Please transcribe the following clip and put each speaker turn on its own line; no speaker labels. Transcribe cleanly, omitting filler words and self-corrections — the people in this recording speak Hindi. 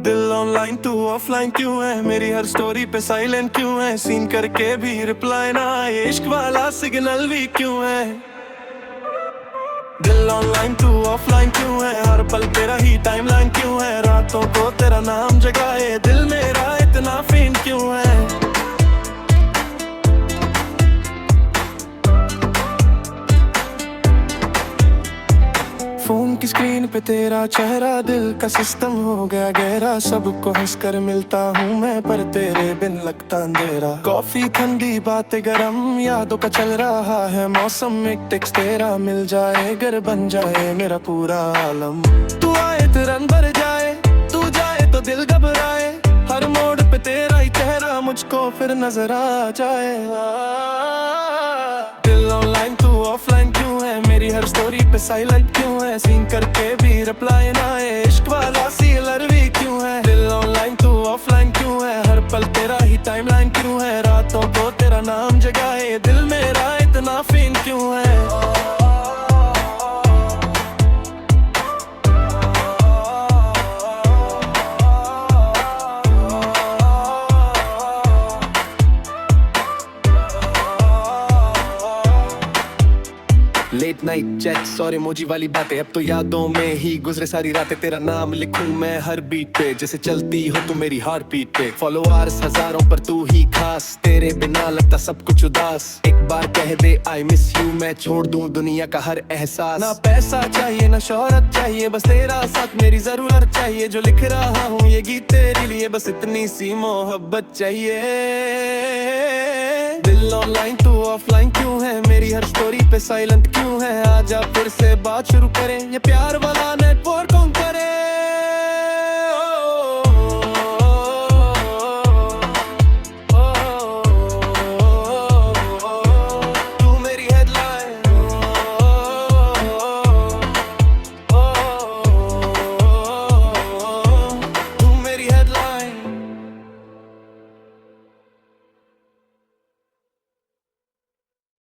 दिल ऑनलाइन तू ऑफलाइन क्यों है, मेरी हर स्टोरी पे साइलेंट क्यों है, सीन करके भी रिप्लाई ना आए, इश्क वाला सिग्नल भी क्यों है। दिल ऑनलाइन तू ऑफलाइन क्यों है, हर पल तेरा ही टाइमलाइन क्यों है, रातों को तेरा नाम जगाए दिल मेरा इतना फेंट क्यों है। फोन की स्क्रीन पे तेरा चेहरा, दिल का सिस्टम हो गया गहरा, सबको हंसकर मिलता हूँ मैं पर तेरे बिन लगता अंधेरा। कॉफी ठंडी बातें गरम, यादों का चल रहा है मौसम, एक टेक्स्ट तेरा मिल जाए घर बन जाए मेरा पूरा आलम। तू आए तो रंग भर जाए, तू जाए तो दिल घबराए, हर मोड़ पे तेरा ही चेहरा मुझको फिर नजर आ जाए। दिल ऑनलाइन तू ऑफलाइन क्यों है, मेरी हर स्टोरी पे साइलेंट क्यों है, सीन करके भी रिप्लाई ना आए, इश्क वाला सीलर भी क्यों है। दिल ऑनलाइन तू ऑफलाइन क्यों है, हर पल तेरा ही टाइमलाइन क्यों है, रातों को तेरा नाम जगाए दिल मेरा इतना फेंट क्यों है। लेट नाइट चैट्स और इमोजी वाली बातें, अब तो यादों में ही गुजरे सारी रातें, तेरा नाम लिखूं मैं हर बीट पे, जैसे चलती हो तू मेरी हार्ट बीट पे। फॉलोअर्स हजारों पर तू ही खास, तेरे बिना लगता सब कुछ उदास, एक बार कह दे आई मिस यू, मैं छोड़ दूं दुनिया का हर एहसास। ना पैसा चाहिए ना शोहरत चाहिए, बस तेरा साथ मेरी जरूरत चाहिए, जो लिख रहा हूँ ये गीत तेरे लिए, बस इतनी सी मोहब्बत चाहिए। दिल ऑनलाइन तू ऑफलाइन क्यों है, मेरी हर स्टोरी पे साइलेंट क्यों है, आजा फिर से बात शुरू करें, ये प्यार वाला